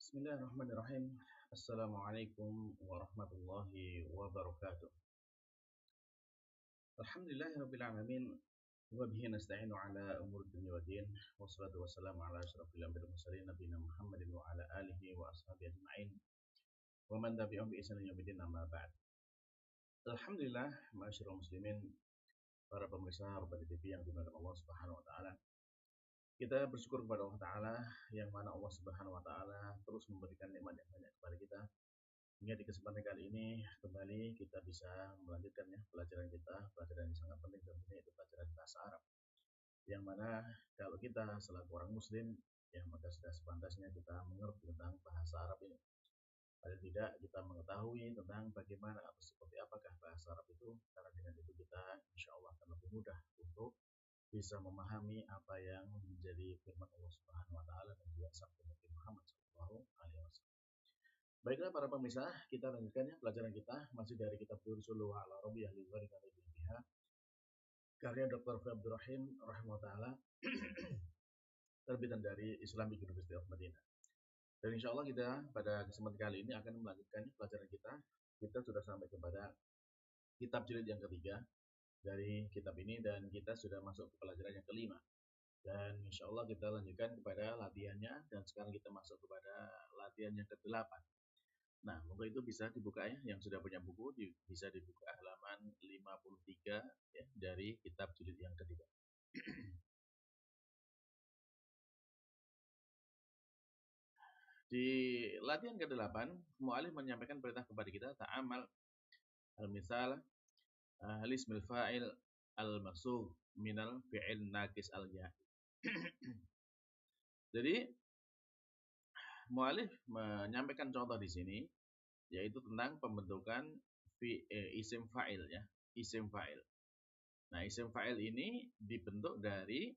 Bismillahirrahmanirrahim. Assalamualaikum warahmatullahi wabarakatuh. Alhamdulillahirabbil alamin wa bihi nasta'inu ala umuri dunya waddin. Wassalatu wassalamu ala asyrofil anbiya'i wal mursalin nabiyina Muhammadin wa ala alihi wa ashabihi ajma'in. Wa man tabi'ahum bi ihsanin ila yaumil amma ba'd. Alhamdulillah, ma'asyiral muslimin, para pemirsa Robbani TV yang dimuliakan Allah Subhanahu wa taala. Kita bersyukur kepada Allah Ta'ala yang mana Allah Subhanahu wa Ta'ala terus memberikan nikmat yang banyak kepada kita. Hingga di kesempatan kali ini kembali kita bisa melanjutkan pelajaran kita, pelajaran yang sangat penting tentunya itu pelajaran bahasa Arab. Yang mana kalau kita selaku orang Muslim, ya maka sudah sepantasnya kita mengerti tentang bahasa Arab ini. Paling tidak kita mengetahui tentang bagaimana atau seperti apakah bahasa Arab itu, karena dengan itu kita insya Allah akan lebih mudah untuk bisa memahami apa yang menjadi firman Allah Subhanahu wa taala dan juga sabda Nabi Muhammad sallallahu alaihi wasallam. Baiklah para pemirsa, kita lanjutkan pelajaran kita masih dari kitab Durusul wa ala Rabbiyah li dzalika biha karya Dr. Abdul Rahim rahimahullah taala terbitan dari Islamic University of Madinah. Dan insya Allah kita pada kesempatan kali ini akan melanjutkan pelajaran kita. Kita sudah sampai kepada kitab jilid yang ketiga dari kitab ini dan kita sudah masuk ke pelajaran yang kelima. Dan insya Allah kita lanjutkan kepada latihannya dan sekarang kita masuk kepada latihan yang ke-8. Nah, monggo itu bisa dibuka ya, yang sudah punya buku bisa dibuka halaman 53 ya, dari kitab jilid yang ketiga. Di latihan ke-8, mu'alif menyampaikan perintah kepada kita ta'amal al-misal al-ismil fa'il al-maksugh minal fi'il naqis al-ya. Jadi mu'alif menyampaikan contoh di sini yaitu tentang pembentukan isim fa'il ya, isim fa'il. Nah, isim fa'il ini dibentuk dari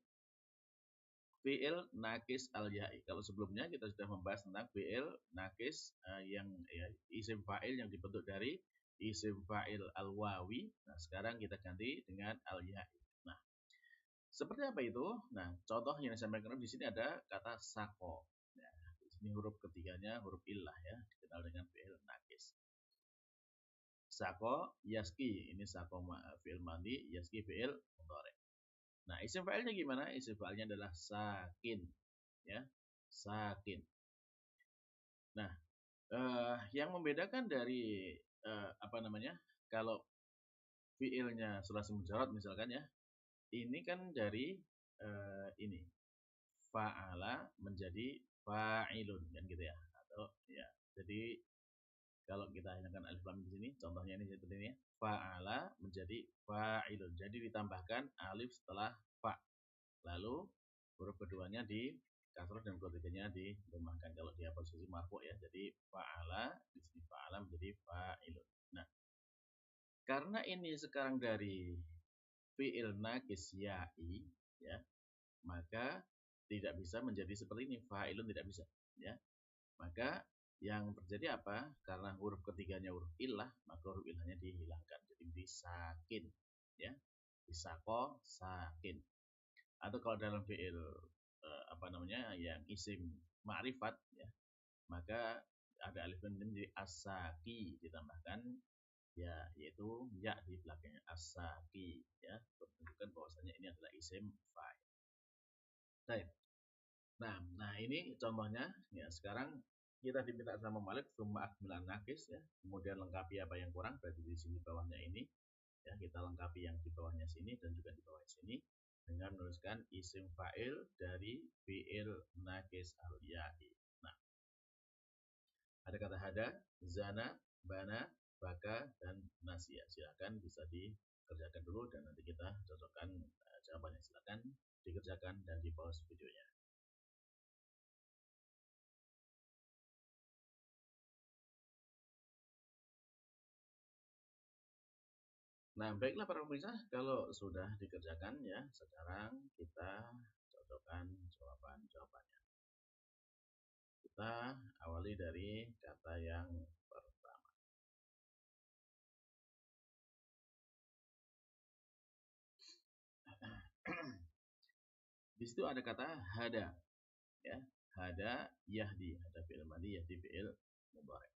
fi'il naqis al-ya'i. Kalau sebelumnya kita sudah membahas tentang fi'il naqis yang ya, isim fa'il yang dibentuk dari isim fa'il al-wawi. Nah, sekarang kita ganti dengan al-ya'i. Nah, seperti apa itu? Nah, contoh yang saya sampaikan di sini ada kata sako. Nah, ini huruf ketiganya huruf illah ya, dikenal dengan fi'il naqis. Sako yaski, ini sako fi'il madi, yaski fi'il mudhari. Nah, isim fa'ilnya gimana? Isim fa'ilnya adalah sakin ya, sakin. Nah, yang membedakan dari kalau fi'ilnya sulasi mujarrad misalkan ya, ini kan dari ini fa'ala menjadi fa'ilun kan gitu ya, atau ya. Jadi kalau kita hilangkan alif lam di sini, contohnya ini seperti ini ya. Fa'ala menjadi fa'ilun. Jadi ditambahkan alif setelah fa. Lalu huruf keduanya di kasroh dan ketiganya didomahkan kalau dia posisi marfu ya. Jadi fa'ala di sini fa'ala menjadi fa'ilun. Nah, karena ini sekarang dari fi'il naqis ya'i ya, maka tidak bisa menjadi seperti ini, fa'ilun tidak bisa ya. Maka yang terjadi apa? Karena huruf ketiganya huruf illah, maka huruf illahnya dihilangkan. Jadi disakin ya. Disako sakin. Atau kalau dalam fi'il yang isim ma'rifat ya, maka ada alif lam mim di asaki ditambahkan ya, yaitu ya di belakangnya asaki ya, menunjukkan bahwasanya ini adalah isim fa'il. Baik. Nah ini contohnya ya. Sekarang kita diminta sama Malik summa akmilan nakis ya, kemudian lengkapi apa yang kurang, berarti di sini bawahnya ini ya, kita lengkapi yang di bawahnya sini dan juga di bawah sini dengan menuliskan isim fa'il dari fi'il naqis al-ya'i. Nah, ada kata hada, zana, bana, baka, dan nasiya. Silakan bisa dikerjakan dulu dan nanti kita cocokkan jawabannya. Silakan dikerjakan dan di pause videonya. Nah, baiklah para pemirsa, kalau sudah dikerjakan ya, sekarang kita cocokkan jawabannya. Kita awali dari kata yang pertama. Di situ ada kata hada ya. hada yahdi, ada fi'il madhi, yahdi fi'il mudhari.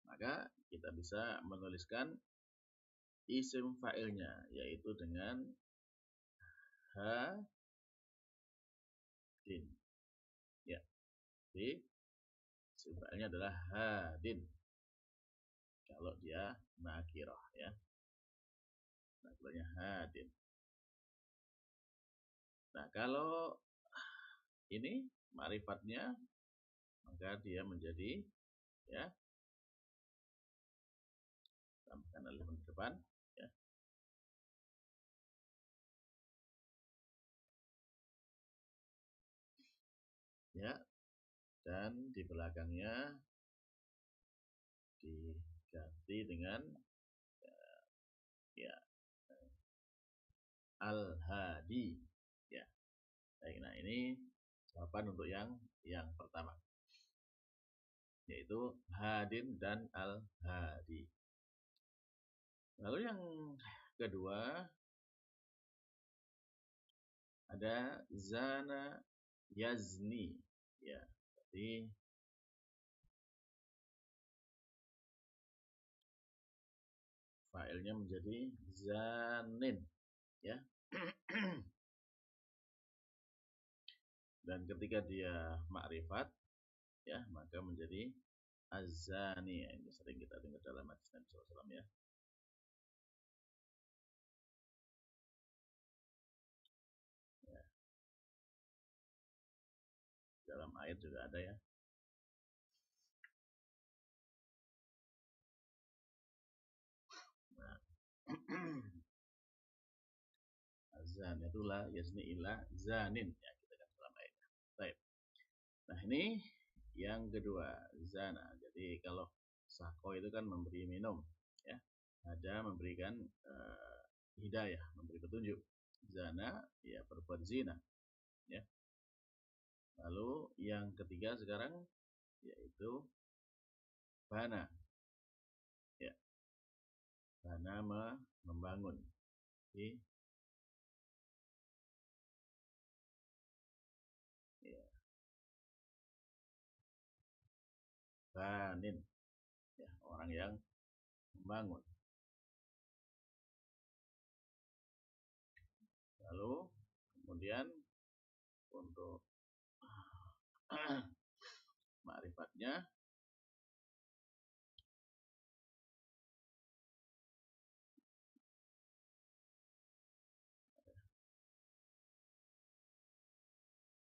Maka kita bisa menuliskan isim fa'ilnya yaitu dengan hadin. Ya, jadi isim fa'ilnya adalah hadin. Kalau dia nakirah ya. Nakirahnya hadin. Nah, kalau ini ma'rifatnya maka dia menjadi ya, tambahkan alif di depan ya. Ya, dan di belakangnya diganti dengan ya al-hadi ya. Baik, nah ini jawaban untuk yang pertama yaitu hadin dan al-hadi. Lalu yang kedua ada zana yazni ya. Jadi fa'ilnya menjadi zanin ya. Dan ketika dia makrifat ya, maka menjadi azani. Ini sering kita dengar dalam hadis Nabi SAW ya. Ya. Dalam ayat juga ada ya. Nah. Azan itulah yazni ila zanin ya, kita kan dalam ayatnya. Baik. Nah, ini yang kedua, zana. Jadi kalau sako itu kan memberi minum ya. Ada memberikan hidayah, memberi petunjuk. Zana ya berbuat zina ya. Lalu yang ketiga sekarang yaitu bana ya. Bana membangun. Jadi ya, banin ya, orang yang membangun. Lalu kemudian untuk ma'rifatnya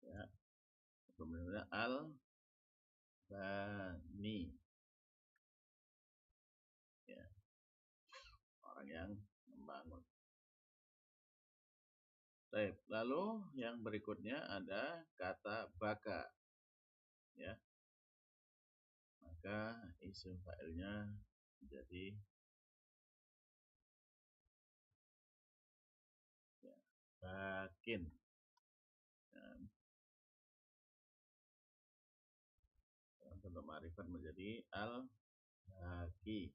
ya, kemudian al bani ya, orang yang membangun. Baik, lalu yang berikutnya ada kata baka ya. Maka isim fa'ilnya menjadi ya, bakin. Dan bentuk ma'rifat menjadi al-baki.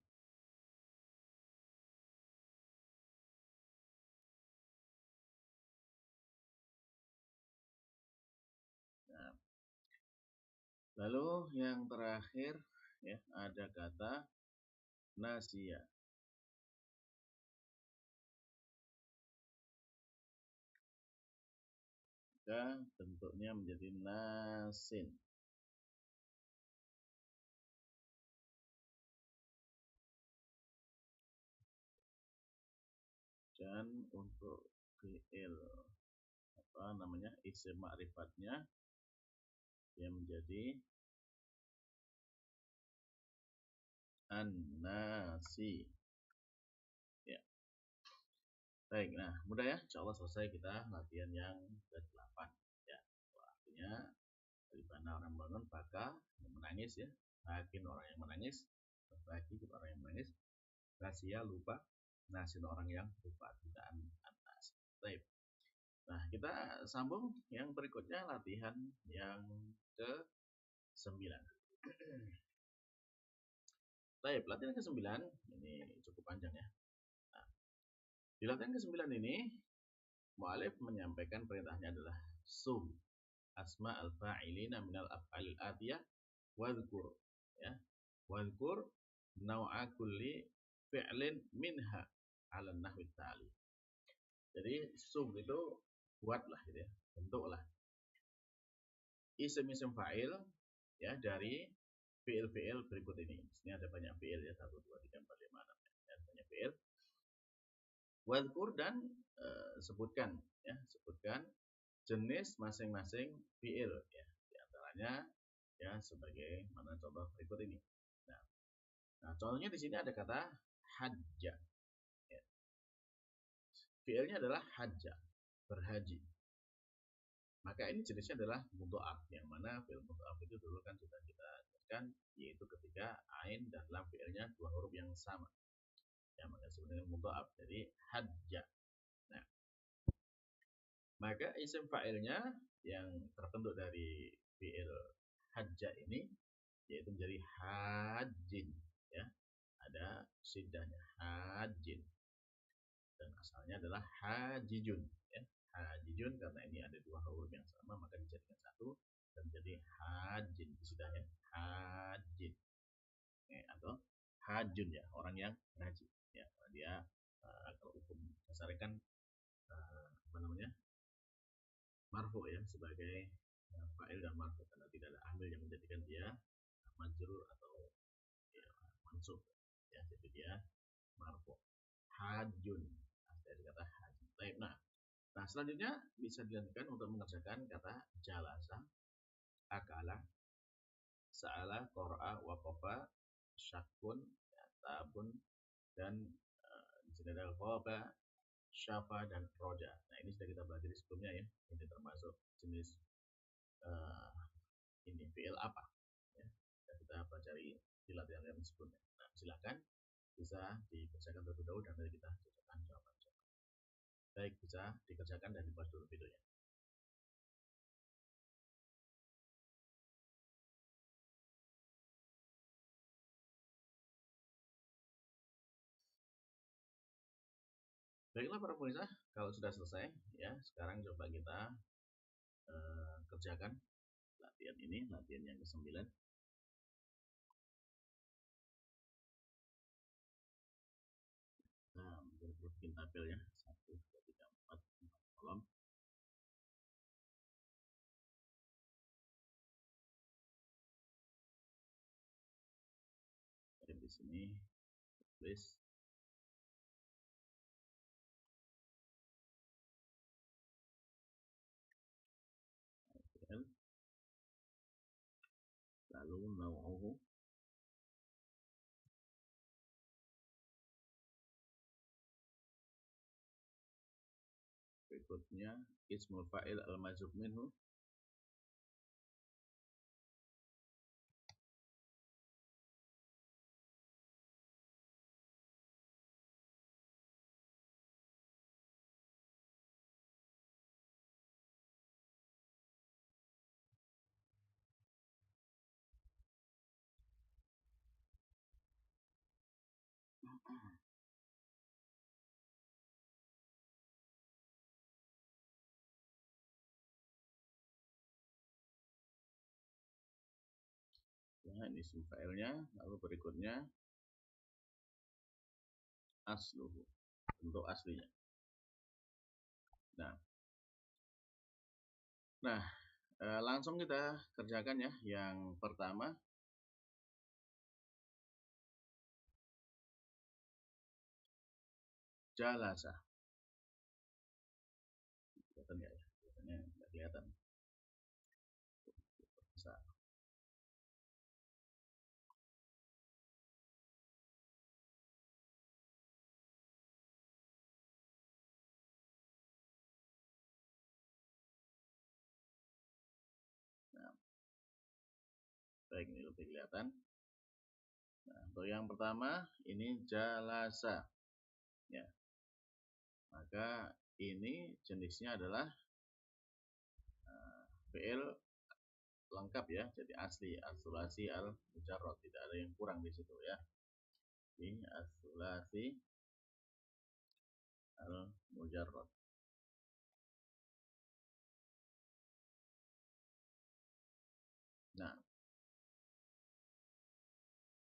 Nah, lalu yang terakhir ya, ada kata nasia. Maka bentuknya menjadi nasin. Dan untuk fi'il apa namanya isim ma'rifatnya dia menjadi an-nasi ya. Baik, nah mudah ya, insyaallah selesai kita latihan yang ke-8 ya. Artinya dari mana orang bangun, baka yang menangis ya, bakin orang yang menangis, berbagi orang yang menangis, rahasia lupa, nasin orang yang lupa, tidak an-nas. Baik. Nah, kita sambung yang berikutnya latihan yang ke-9. Baik, latihan ke-9 ini cukup panjang ya. Nah, di latihan ke-9 ini mu'alif menyampaikan perintahnya adalah sum asma al-fa'ilina minal af'alil atiyah wadhkur, ya. Wadhkur nau'a kulli fi'lin minha 'ala nahwi tali. Jadi sum itu buatlah gitu ya, bentuklah isim-isim fa'il ya dari fi'il-fi'il berikut ini. Di sini ada banyak fi'il ya, 1 2 3 4 5 6 ya, banyak fi'il. Wadhkur dan sebutkan ya, sebutkan jenis masing-masing fi'il ya. Di antaranya ya sebagai mana contoh berikut ini. Nah, contohnya di sini ada kata hajja. Ya. Fi'ilnya adalah hajja, berhaji. Maka ini jenisnya adalah mudha'af, yang mana fi'il mudha'af itu dulu kan sudah kita jelaskan, yaitu ketika ain dan lam fi'ilnya dua huruf yang sama. Ya, maka sebenarnya mudha'af dari hajja. Nah, maka isim fa'ilnya yang terbentuk dari fi'il hajja ini yaitu menjadi hajin ya. Ada siddahnya hajin. Dan asalnya adalah hajijun ya. Hajijun karena ini ada dua huruf yang sama maka dijadikan satu dan jadi hajin istilahnya hajin atau hajun ya, orang yang berhaji ya. Dia kalau hukum dasarnya kan apa namanya marfu ya, sebagai fa'il dan marfu karena tidak ada amil yang menjadikan dia majrur atau ya, mansub ya, jadi dia marfu hajun dari kata hajun. Baik, nah selanjutnya bisa dilanjutkan untuk mengerjakan kata jalasa, akala, sa'ala, qara'a, waqafa, syakun, ya, tabun, dan di sini ada qaba, syafa, dan roja. Nah ini sudah kita pelajari sebelumnya ya. Ini termasuk jenis ini fi'il apa ya. Sudah kita pelajari di latihan yang sebelumnya. Nah silakan bisa dikerjakan terlebih dahulu dan nanti kita cocokkan jawaban. Baik, bisa dikerjakan dan dibahas dulu videonya. Baiklah para pemirsa, kalau sudah selesai ya, sekarang coba kita kerjakan latihan ini, latihan yang ke-9. Nah, bikin tabel ya, 1 2 3 4 kolom. Di sini tulis lalu nau'uhu berikutnya ismul fa'il al-majrur minhu ya, ini isim fa'ilnya, lalu berikutnya asluhu, bentuk aslinya. Nah, langsung kita kerjakan ya. Yang pertama jalasa. Kelihatan nggak ya? Kelihatannya nggak kelihatan. Bisa. Nah, baik, ini lebih kelihatan. Nah, untuk yang pertama ini jalasa. Ya. Maka ini jenisnya adalah fi'il lengkap ya, jadi asli as-sulasi al-mujarrad, tidak ada yang kurang di situ ya. Ini as-sulasi al-mujarrad.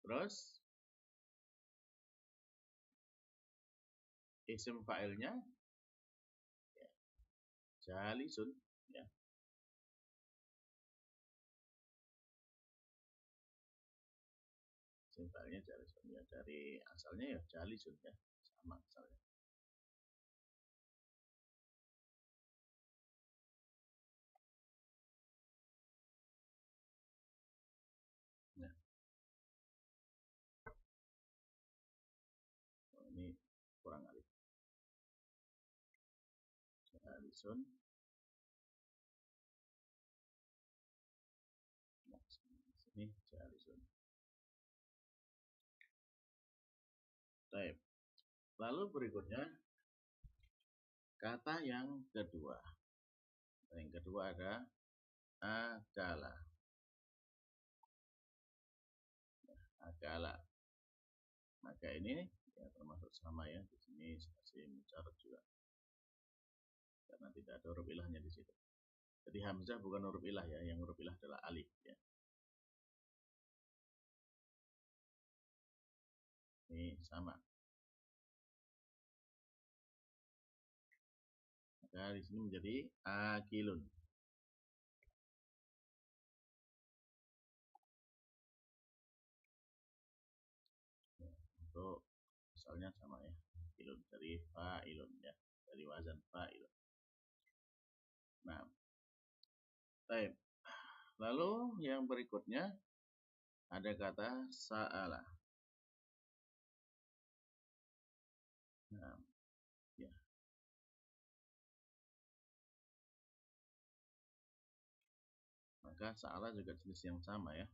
Terus isim fa'ilnya ya, jalisun ya. Isim fa'ilnya jalisun ya, dari asalnya ya jalisun ya, sama asalnya. Nah, ini kurang alif. Jalisun. Nah, sini jalisun. Baik. Lalu berikutnya kata yang kedua. Yang kedua ada akala. Akala. Maka ini ya termasuk sama ya, di sini masih mujarad juga. Karena tidak ada huruf ilahnya di situ. Jadi hamzah bukan huruf ilah ya, yang huruf ilah adalah alif ya. Ini sama. Maka di sini menjadi akilun. Ya, untuk misalnya sama ya, akilun dari fa'ilun ya, dari wazan fa'ilun. Nah, baik. Lalu yang berikutnya ada kata sa'ala. Nah, ya. Maka sa'ala juga jenis yang sama ya.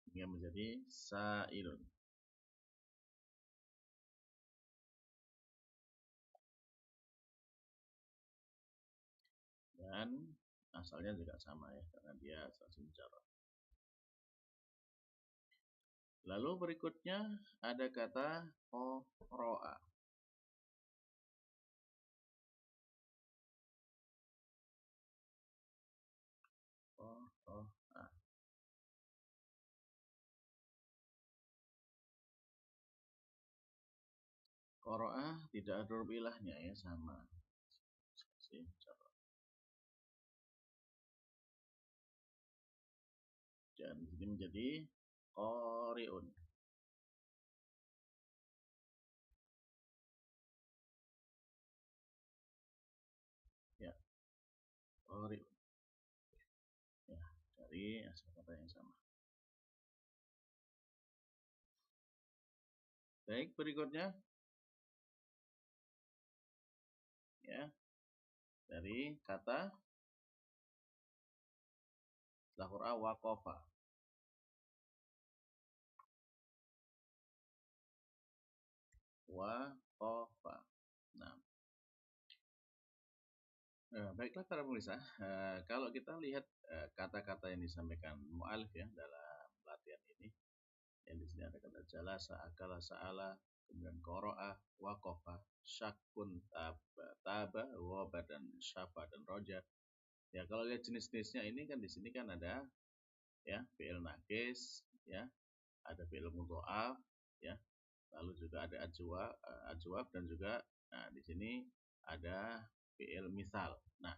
Hingga menjadi sa'ilun. Dan asalnya juga sama ya, karena dia asal mujarrad. Lalu berikutnya ada kata qara'a. Qara'a. Qara'a tidak ada huruf ilahnya ya, sama. Dan ini menjadi qari'un. Ya, qari'un. Ya, dari asal kata yang sama. Baik, berikutnya ya, dari kata setelah qara'a waqafa. Waqafa. Nah, baiklah para pemirsa, kalau kita lihat kata-kata yang disampaikan mu'alif ya dalam latihan ini, yang di sini ada kata jalasa, akala, sa'ala, kemudian qara'a, waqafa, syakun, taba, waba, dan syafa, dan roja. Ya, kalau lihat jenis-jenisnya ini kan di sini kan ada ya fi'il naqis, ya, ada fi'il mudha'af, ya, lalu juga ada ajwab, dan juga nah di sini ada fi'il misal. Nah,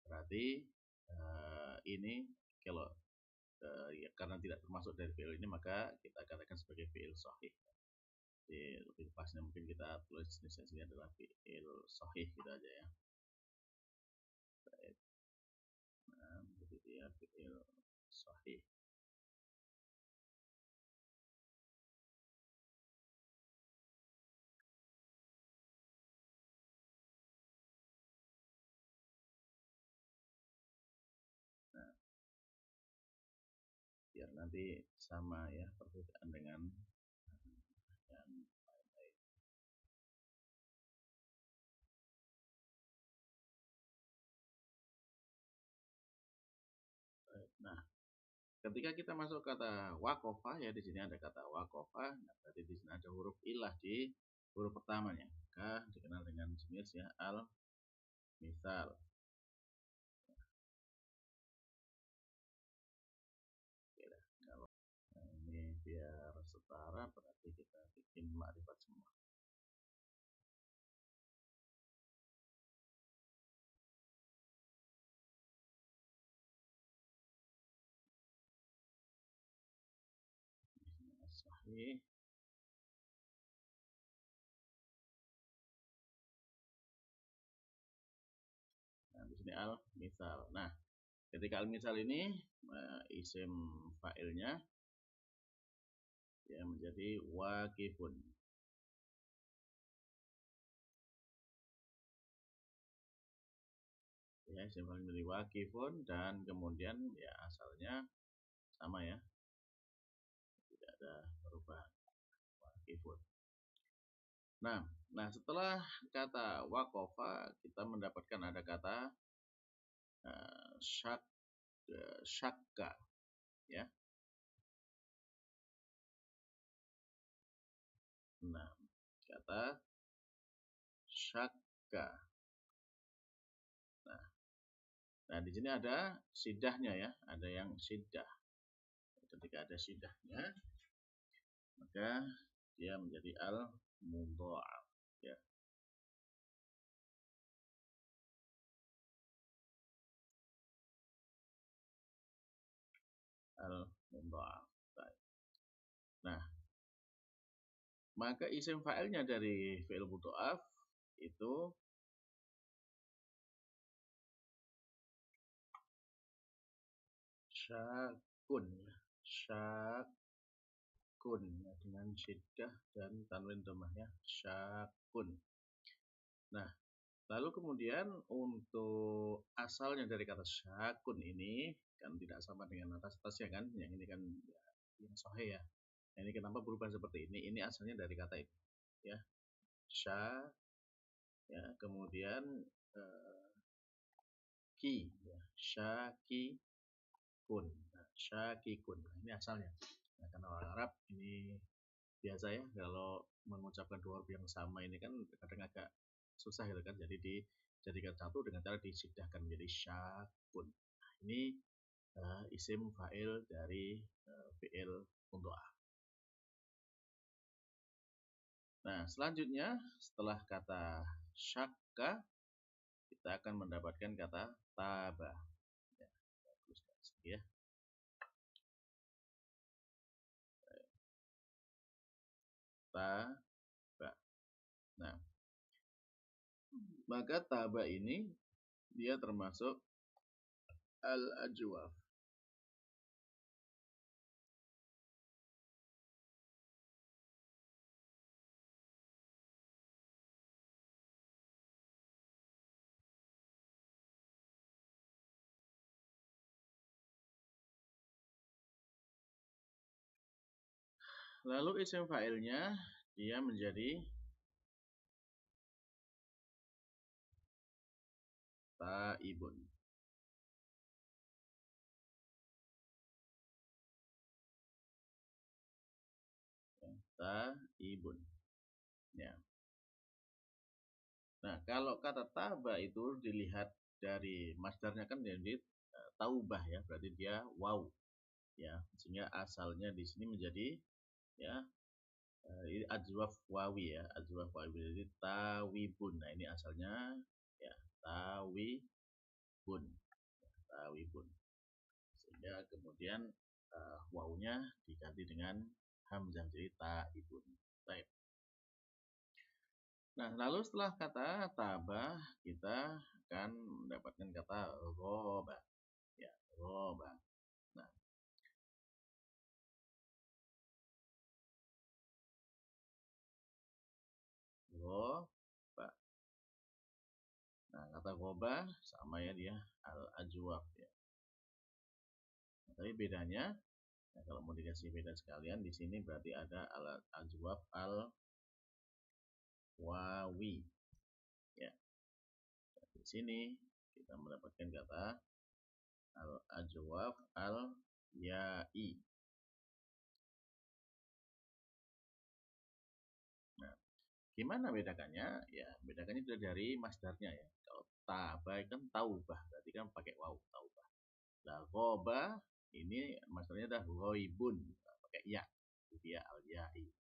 berarti ini kalau ya, karena tidak termasuk dari fi'il ini maka kita katakan sebagai fi'il sahih. Jadi lebih pasnya mungkin kita tulis jenisnya adalah fi'il sahih gitu aja ya. Baik. Nah, jadi dia fi'il sahih. Nah, biar nanti sama ya perbedaan dengan yang lain-lain. Nah, ketika kita masuk kata wakofa ya di sini ada kata wakofa, nah berarti di sini ada huruf ilah di huruf pertamanya, maka dikenal dengan jenis ya al misal. Tara berarti kita bikin makrifat semua. Sahih. Nah, di sini al misal. Nah, ketika al misal ini isim fa'ilnya ya menjadi waqifun. Ya, isim fa'il menjadi waqifun dan kemudian ya asalnya sama ya. Tidak ada perubahan. Waqifun. Nah, setelah kata waqafa kita mendapatkan ada kata syak syakka ya. Nah, kata syakka. Nah, di sini ada sidahnya ya, ada yang sidah. Ketika ada sidahnya, maka dia menjadi al mudha'af ya. Al mudha'af. Nah, maka isim fa'ilnya dari fi'il mudha'af itu syakun ya. Syakun ya, dengan syiddah dan tanwin dhammahnya syakun. Nah, lalu kemudian untuk asalnya dari kata syakun ini kan tidak sama dengan atasnya kan, yang ini kan ya, yang sahih ya. Nah, ini kenapa berubah seperti ini? Ini asalnya dari kata itu ya. Sya ya, kemudian ki ya, syaki kun. Nah, syakikun. Nah, ini asalnya. Nah, karena orang Arab ini biasa ya kalau mengucapkan dua huruf yang sama ini kan kadang agak susah gitu kan, jadi dijadikan satu dengan cara disidahkan menjadi syakun. Nah, ini isim fa'il dari fi'il mudha'af. Nah, selanjutnya setelah kata syakka kita akan mendapatkan kata taba ya, bagus ya. Taba. Nah, maka taba ini dia termasuk al-ajwaf. Lalu isim fa'ilnya dia menjadi taibun. Taibun. Ya. Nah, kalau kata taba itu dilihat dari masdarnya kan jadi taubah ya, berarti dia waw ya. Sehingga asalnya di sini menjadi ya ajwaf wawi ya, ajwaf wawi jadi tawibun. Nah, ini asalnya ya tawibun. Tawibun. Sehingga kemudian wawunya diganti dengan hamzah jadi taibun. Taib. Nah, lalu setelah kata tabah kita akan mendapatkan kata roba. Ya, roba. Nah, roba. Nah, kata roba sama ya dia al-ajwaf ya. Nah, tapi bedanya nah, kalau mau dikasih beda sekalian di sini berarti ada al-ajwaf al-wawi. Ya. Di sini kita mendapatkan kata al-ajwaf al-ya'i. Nah, gimana bedakannya? Ya, bedakannya itu dari masdarnya ya. Kalau taba kan taubah, berarti kan pakai waw, taubah. Nah, ghoba ini masdarnya adalah ghoibun, pakai ya. dia al-ya'i.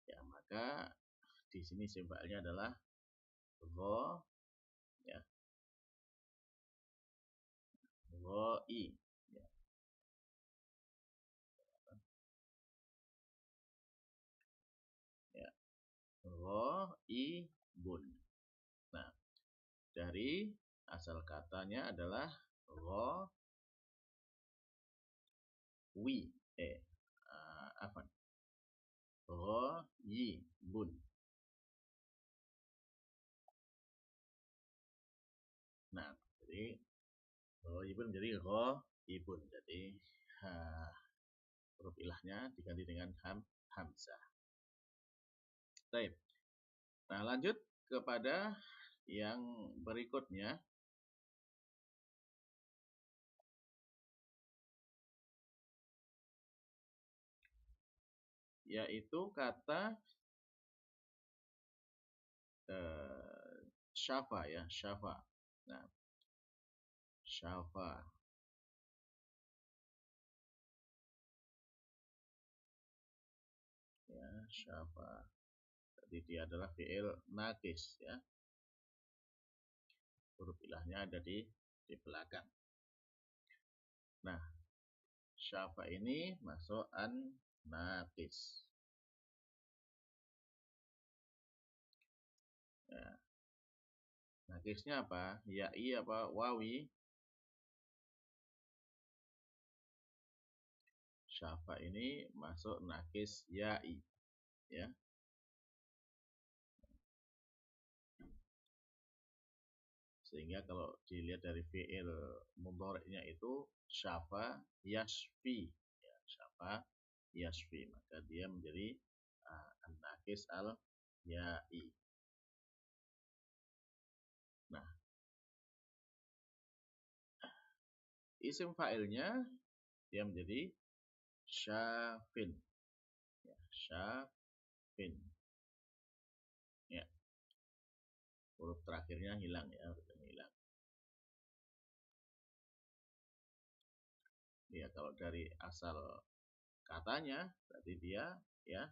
Ya, maka di sini isim fa'ilnya adalah gha, ya, ghai, ya, ya, ghaibun. Nah, dari asal katanya adalah ghawi, apa? Ghaibun. Nah, jadi ghaibun menjadi ghaibun. Jadi huruf ilahnya diganti dengan hamzah. Baik. Nah, lanjut kepada yang berikutnya, yaitu kata syafa, ya, syafa. Nah, syafa, ya, syafa. Jadi dia adalah fi'il naqis, ya. Huruf ilahnya ada di belakang. Nah, syafa ini masuk an naqis. Ya. Naqisnya apa? Ya'i apa wawi? Syafa ini masuk naqis ya'i, ya. Sehingga kalau dilihat dari fi'il mudhari'nya itu syafa yashfi, ya, syafa yashfi, maka dia menjadi an-naqis al-ya'i. Nah, isim fa'ilnya dia menjadi syafin, ya, syafin, ya, huruf terakhirnya hilang, ya, huruf yang hilang. Ya, kalau dari asal katanya berarti dia, ya,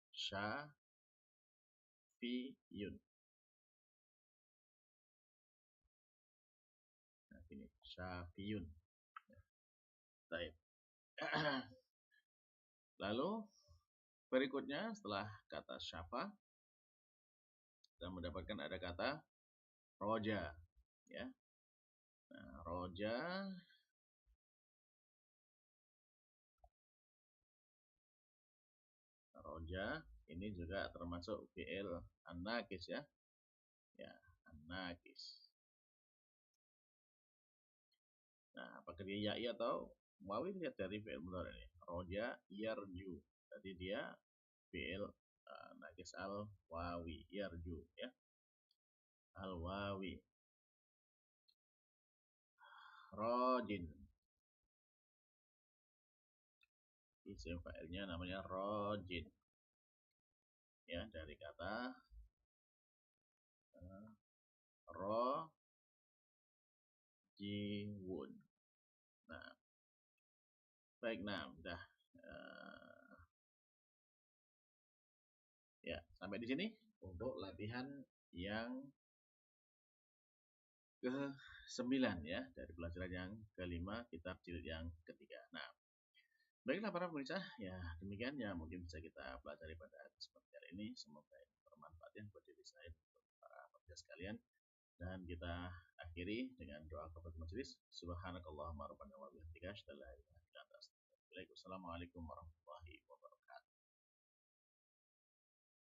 syafiyun. Nah, ini syafiyun. Baik. Lalu berikutnya setelah kata syafa kita mendapatkan ada kata roja, ya. Nah, roja ini juga termasuk fi'il an-naqis, ya. Ya, an-naqis. Nah, apakah dia ya'i atau wawi? Lihat dari fi'il mudhari ini. Roja yarju. Jadi dia fi'il naqis al-wawi, yarju, ya. Al-wawi. Rojin. Isim fa'ilnya namanya rojin. Ya, dari kata rojiwun. Nah, baik, nah, udah. Ya, sampai di sini untuk latihan yang ke-9, ya, dari pelajaran yang kelima kitab jilid yang ketiga. Nah, baiklah para pemirsa, ya demikian ya mungkin bisa kita pelajari pada kesempatan kali ini. Semoga ini bermanfaat ya buat diri saya dan para pemirsa sekalian. Dan kita akhiri dengan doa kafaratul majelis. Subhanakallahumma rabbana wa bihamdika asyhadu an la ilaha illa anta astaghfiruka wa atubu ilaik. Wassalamualaikum warahmatullahi wabarakatuh.